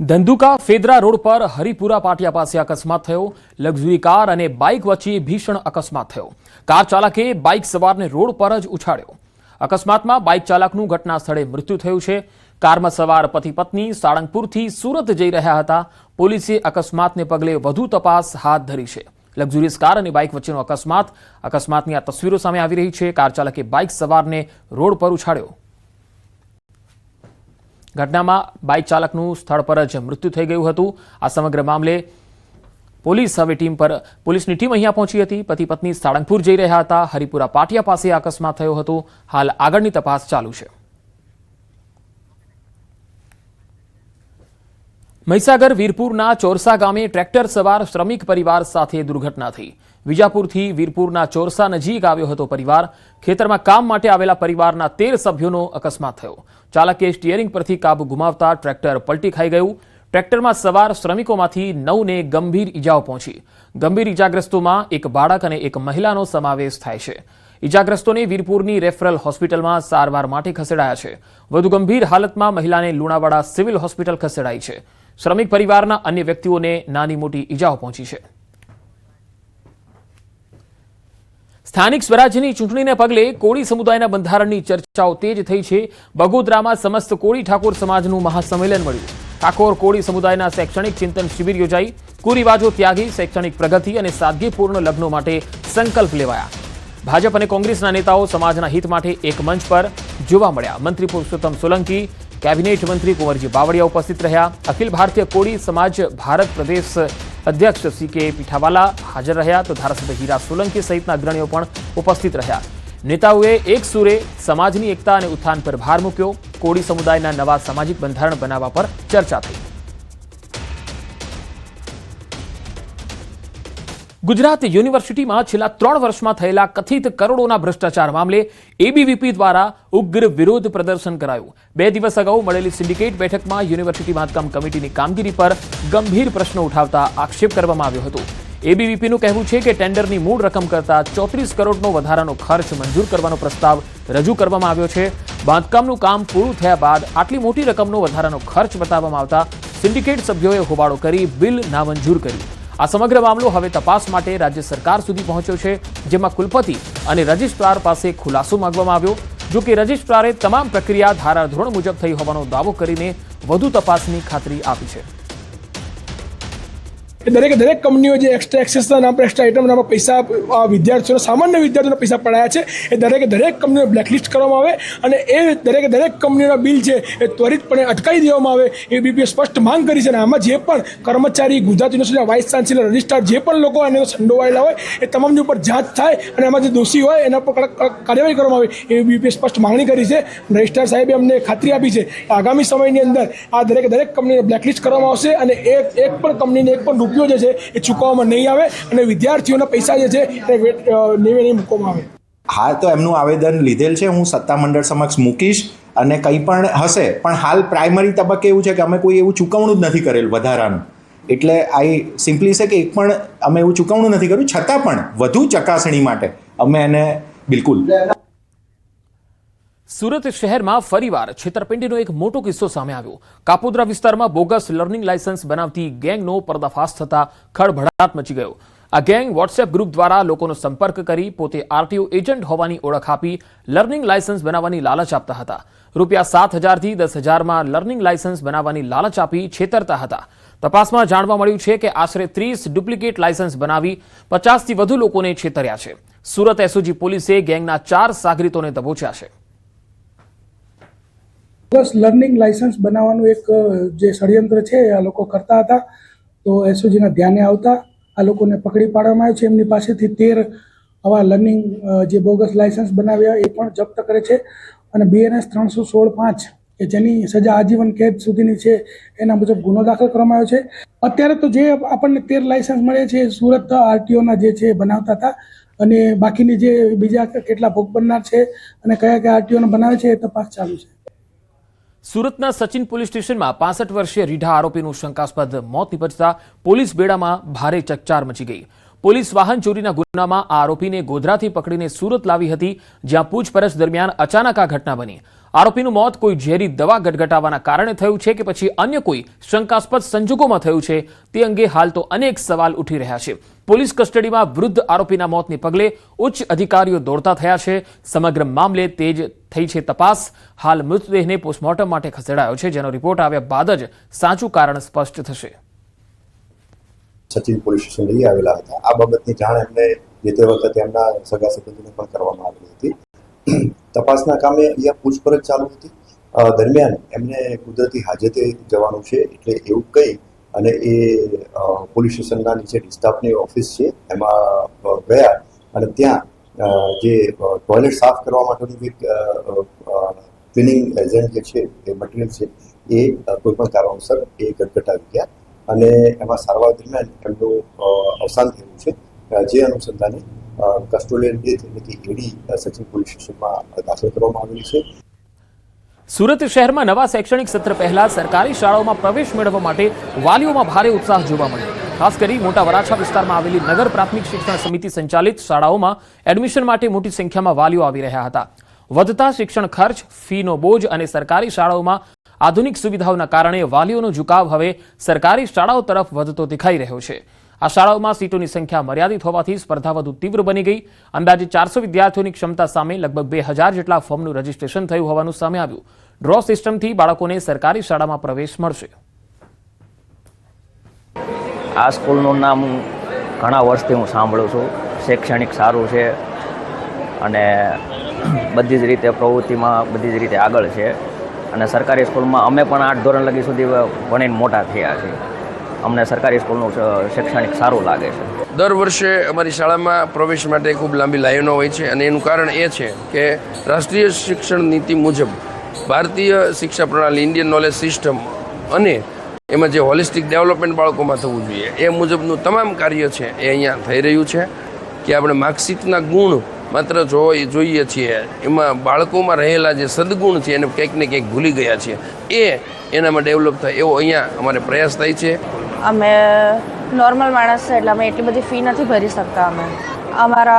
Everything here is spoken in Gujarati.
ધંધુકા ફેદરા રોડ પર હરિપુરા પાટિયા પાસે અકસ્માત થયો। લક્ઝરી કાર અને બાઇક વચ્ચે ભીષણ અકસ્માત થયો। કાર ચાલકે બાઇક સવારને રોડ પર જ ઉછાળ્યો। અકસ્માતમાં બાઇક ચાલકનું ઘટના સ્થળે મૃત્યુ થયું છે। કારમાં સવાર પતિ પત્ની સાળંગપુરથી સુરત જઈ રહ્યા હતા। પોલીસે અકસ્માતને પગલે વધુ તપાસ હાથ ધરી છે। લક્ઝરીઝ કાર અને બાઇક વચ્ચેનો અકસ્માતની આ તસવીરો સામે આવી રહી છે। કાર ચાલકે બાઇક સવારને રોડ પર ઉછાળ્યો। ઘટનામાં બાઇક ચાલકનું સ્થળ પર જ મૃત્યુ થઈ ગયું હતું। આ સમગ્ર મામલે પોલીસની ટીમ અહીંયા પહોંચી હતી। પતિ પત્ની સાળંગપુર જઈ રહ્યા હતા। હરિપુરા પાટિયા પાસે અકસ્માત થયો હતો। હાલ આગળની તપાસ ચાલુ છે। મહીસાગર વીરપુરના ચોરસા ગામે ટ્રેક્ટર સવાર શ્રમિક પરિવાર સાથે દુર્ઘટના થઈ। વિજાપુરથી વીરપુરના ચોરસા નજીક આવ્યો હતો પરિવાર। ખેતરમાં કામ માટે આવેલા પરિવારના 13 સભ્યોનો અકસ્માત થયો। ચાલકે સ્ટીયરિંગ પરથી કાબુ ગુમાવતા ટ્રેક્ટર પલટી ખાઈ ગયું। ટ્રેક્ટરમાં સવાર શ્રમિકોમાંથી 9ને ગંભીર ઈજાઓ પહોંચી। ગંભીર ઈજાગ્રસ્તોમાં એક બાળક અને એક મહિલાનો સમાવેશ થાય છે। ઈજાગ્રસ્તોને વીરપુરની રેફરલ હોસ્પિટલમાં સારવાર માટે ખસેડાયા છે। વધુ ગંભીર હાલતમાં મહિલાને લુણાવાડા સિવિલ હોસ્પિટલ ખસેડાઈ છે। શ્રમિક પરિવારના અન્ય વ્યક્તિઓને નાની મોટી ઈજાઓ પહોંચી છે। સ્થાનિક સ્વરાજ્યની ચૂંટણીને પગલે કોળી સમુદાયના બંધારણની ચર્ચાઓ તેજ થઈ છે। બગોદરામાં સમસ્ત કોળી ઠાકોર સમાજનું મહાસંમેલન મળ્યું। ઠાકોર કોળી સમુદાયના શૈક્ષણિક ચિંતન શિબિર યોજાઈ। કુરિવાજો ત્યાગી શૈક્ષણિક પ્રગતિ અને સાદગીપૂર્ણ લગ્નો માટે સંકલ્પ લેવાયા। ભાજપ અને કોંગ્રેસના નેતાઓ સમાજના હિત માટે એક મંચ પર જોવા મળ્યા। મંત્રી પુરુષોત્તમ સોલંકી, કેબિનેટ મંત્રી કુંવરજી બાવળિયા ઉપસ્થિત રહ્યા। અખિલ ભારતીય કોળી સમાજ ભારત પ્રદેશ અધ્યક્ષ સી.કે. પીઠાવાલા હાજર રહ્યા તો ધારાસભ્ય હીરા સોલંકી સહિતના અગ્રણીઓ પણ ઉપસ્થિત રહ્યા। નેતાઓએ એક સુરે સમાજની એકતા અને ઉત્થાન પર ભાર મૂક્યો। કોળી સમુદાયના નવા સામાજિક બંધારણ બનાવવા પર ચર્ચા થઈ। ગુજરાત યુનિવર્સિટીમાં છેલ્લા 3 વર્ષમાં થયેલા કથિત કરોડોના ભ્રષ્ટાચાર મામલે એબીવીપી દ્વારા ઉગ્ર વિરોધ પ્રદર્શન કરાયું। 2 દિવસ અગાઉ મળેલી સિન્ડિકેટ બેઠકમાં યુનિવર્સિટી બાંધકામ કમિટીની કામગીરી પર ગંભીર પ્રશ્નો ઉઠાવતા આક્ષેપ કરવામાં આવ્યો હતો। એબીવીપીનું કહેવું છે કે ટેન્ડરની મૂળ રકમ કરતાં 34 કરોડનો વધારાનો ખર્ચ મંજૂર કરવાનો પ્રસ્તાવ રજૂ કરવામાં આવ્યો છે। બાંધકામનું કામ પૂરું થયા બાદ આટલી મોટી રકમનો વધારાનો ખર્ચ બતાવવામાં આવતા સિન્ડિકેટ સભ્યોએ હોબાળો કરી બિલ નામંજૂર કર્યું। આ સમગ્ર મામલો હવે તપાસ માટે રાજ્ય સરકાર સુધી પહોંચ્યો છે, જેમાં કુલપતિ અને રજિસ્ટ્રાર પાસે ખુલાસો માંગવામાં આવ્યો। જો કે રજિસ્ટ્રારે તમામ પ્રક્રિયા ધારાધોરણ મુજબ થઈ હોવાનો દાવો કરીને વધુ તપાસની ખાતરી આપી છે। દરેક કંપનીઓ જે એક્સ્ટ્રા એક્સેસના નામ પર એક્સ્ટ્રા આઇટમ નામ પૈસા વિદ્યાર્થીઓને સામાન્ય વિદ્યાર્થીઓને પૈસા પડાયા છે એ દરેક કંપનીઓ બ્લેકલિસ્ટ કરવામાં આવે અને એ દરેક કંપનીઓના બિલ છે એ ત્વરિતપણે અટકાવી દેવામાં આવે। એબીવીપીએ સ્પષ્ટ માંગ કરી છે અને આમાં જે પણ કર્મચારી, ગુજરાત યુનિવર્સિટીના વાઇસ ચાન્સેલર, રજિસ્ટ્રાર જે પણ લોકો આને સંડોવાયેલા હોય એ તમામની ઉપર જાંચ થાય અને આમાં જે દોષી હોય એના પર કાર્યવાહી કરવામાં આવે। એબીવીપીએ સ્પષ્ટ માંગણી કરી છે। રજિસ્ટ્રાર સાહેબે અમને ખાતરી આપી છે કે આગામી સમયની અંદર આ દરેક કંપનીને બ્લેકલિસ્ટ કરવામાં આવશે અને એક પણ કંપનીને એક પણ રૂપિયો જે છે એ ચૂકવવામાં નહીં આવે અને વિદ્યાર્થીઓના પૈસા જે છે એ નેવે નહીં મૂકવામાં આવે। હાલ તો એમનું આવેદન લીધેલ છે, હું સત્તામંડળ સમક્ષ મૂકીશ અને કંઈ પણ હશે, પણ હાલ પ્રાઇમરી તબક્કે એવું છે કે અમે કોઈ એવું ચૂકવણું જ નથી કરેલ વધારાનું। એટલે આઈ સિમ્પલી છે કે એક પણ અમે એવું ચૂકવણું નથી કર્યું, છતાં પણ વધુ ચકાસણી માટે અમે એને બિલકુલ। સુરત શહેરમાં ફરીવાર છેતરપિંડીનો એક મોટો કિસ્સો સામે આવ્યો। કાપોદ્રા વિસ્તારમાં બોગસ લર્નિંગ લાયસન્સ બનાવતી ગેંગનો પર્દાફાશ થતા ખળભળાટ મચી ગયો। આ ગેંગ વોટ્સએપ ગ્રુપ દ્વારા લોકોનો સંપર્ક કરી પોતે આરટીઓ એજન્ટ હોવાની ઓળખ આપી લર્નિંગ લાયસન્સ બનાવવાની લાલચ આપતા હતા। રૂપિયા 7,000થી 10,000માં લર્નિંગ લાયસન્સ બનાવવાની લાલચ આપી છેતરતા હતા। તપાસમાં જાણવા મળ્યું છે કે આશરે 30 ડુપ્લિકેટ લાયસન્સ બનાવી 50થી વધુ લોકોને છેતર્યા છે। સુરત એસઓજી પોલીસે ગેંગના 4 સાગરીતોને દબોચ્યા છે। બોગસ લર્નિંગ લાયસન્સ બનાવવાનું એક જે ષડયંત્ર છે આ લોકો કરતા હતા, તો એસઓજીના ધ્યાને આવતા આ લોકોને પકડી પાડવામાં આવ્યા છે। એમની પાસેથી 13 આવા લર્નિંગ જે બોગસ લાયસન્સ બનાવ્યા એ પણ જપ્ત કરે છે અને BNS 316(5) કે જેની સજા આજીવન કેદ સુધીની છે એના મુજબ ગુનો દાખલ કરવામાં આવ્યો છે। અત્યારે તો જે આપણને 13 લાયસન્સ મળે છે સુરત આરટીઓના જે છે બનાવતા હતા અને બાકીની જે બીજા કેટલા ભોગ બનનાર છે અને કયા આરટીઓને બનાવે છે એ તપાસ ચાલુ છે। સુરતના સચિન પોલીસ સ્ટેશનમાં 65 વર્ષીય રીઢા આરોપીનું શંકાસ્પદ મોત નિપજતા પોલીસ બેડામાં ભારે ચકચાર મચી ગઈ। પોલીસ વાહન ચોરીના ગુનામાં આ આરોપીને ગોધરાથી પકડીને સુરત લાવી હતી, જ્યાં પૂછપરછ દરમિયાન અચાનક આ ઘટના બની। આરોપીનું મોત કોઈ ઝેરી દવા ગટગટાવવાના કારણે થયું છે કે પછી અન્ય કોઈ શંકાસ્પદ સંજોગોમાં થયું છે તે અંગે હાલ તો અનેક સવાલ ઉઠી રહ્યા છે. પોલીસ કસ્ટડીમાં વૃદ્ધ આરોપીના મોતને પગલે ઉચ્ચ અધિકારીઓ દોડતા થયા છે. સમગ્ર મામલે તેજ થઈ છે તપાસ. હાલ મૃતદેહને પોસ્ટમોર્ટમ માટે ખસેડાયો છે, જેનો રિપોર્ટ આવ્યા બાદ જ સાચું કારણ સ્પષ્ટ થશે. સચિન પોલીસ સ્ટેશન લઈ આવેલા હતા. આ બાબતની જાણ એમને જે તે વખતે એમના સગા સંબંધીને પણ કરવામાં આવેલી હતી. તપાસના કામે અહીંયા પૂછપરછ ચાલુ હતી. દરમિયાન એમને કુદરતી હાજતે જવાનું છે એટલે એવું કહી અને એ પોલીસ સ્ટેશનના નીચે ડિસ્ટાફની ઓફિસ છે એમાં ગયા અને ત્યાં જે ટોયલેટ સાફ કરવા માટેનું ક્લિનિંગ એજન્ટ જે છે એ મટીરિયલ છે એ કોઈ પણ કારણોસર એ ગટગટાવી ગયા અને એમાં સારવાર દરમિયાન એમનું અવસાન થયું છે. જે અનુસંધાને કસ્ટોડિયલ ડેથ એટલે કે એડી સચિન પોલીસ સ્ટેશનમાં દાખલ કરવામાં આવેલી છે. સુરત શહેરમાં નવા શૈક્ષણિક સત્ર પહેલા સરકારી શાળાઓમાં પ્રવેશ મેળવવા માટે વાલીઓમાં ભારે ઉત્સાહ જોવા મળ્યો. ખાસ કરી મોટા વરાછા વિસ્તારમાં આવેલી નગર પ્રાથમિક શિક્ષણ સમિતિ સંચાલિત શાળાઓમાં એડમિશન માટે મોટી સંખ્યામાં વાલીઓ આવી રહ્યા હતા. વધતા શિક્ષણ ખર્ચ, ફીનો બોજ અને સરકારી શાળાઓમાં આધુનિક સુવિધાઓના કારણે વાલીઓનો ઝુકાવ હવે સરકારી શાળાઓ તરફ વધતો દેખાઈ રહ્યો છે. આ શાળાઓમાં સીટોની સંખ્યા મર્યાદિત હોવાથી સ્પર્ધા વધુ તીવ્ર બની ગઈ. અંદાજે 400 વિદ્યાર્થીઓની ક્ષમતા સામે લગભગ 2000 જેટલા ફોર્મનું રજીસ્ટ્રેશન થયું હોવાનું સામે આવ્યું. ડ્રો સિસ્ટમથી બાળકોને સરકારી શાળામાં પ્રવેશ મળશે. આ સ્કૂલનું નામ ઘણા વર્ષથી હું સાંભળું છું. શૈક્ષણિક સારું છે અને બધી જ રીતે પ્રવૃત્તિમાં બધી જ રીતે આગળ છે અને સરકારી સ્કૂલમાં અમે પણ 8 ધોરણ લગી સુધી ભણીને મોટા થયા છીએ. અમને સરકારી સ્કૂલનું શૈક્ષણિક સારું લાગે છે. દર વર્ષે અમારી શાળામાં પ્રવેશ માટે ખૂબ લાંબી લાઈનો હોય છે અને એનું કારણ એ છે કે રાષ્ટ્રીય શિક્ષણ નીતિ મુજબ ભારતીય શિક્ષા પ્રણાલી, ઇન્ડિયન નોલેજ સિસ્ટમ અને એમાં જે હોલિસ્ટિક ડેવલપમેન્ટ બાળકોમાં થવું જોઈએ એ મુજબનું તમામ કાર્ય છે એ અહીંયા થઈ રહ્યું છે કે આપણે માર્કશીટના ગુણ માત્ર જોઈએ છીએ, એમાં બાળકોમાં રહેલા જે સદગુણ છે એને કંઈક ને કંઈક ભૂલી ગયા છીએ, એ એનામાં ડેવલપ થાય એવો અહીંયા અમારે પ્રયાસ થાય છે. અમે નોર્મલ માણસ છે એટલે અમે એટલી બધી ફી નથી ભરી શકતા. અમારા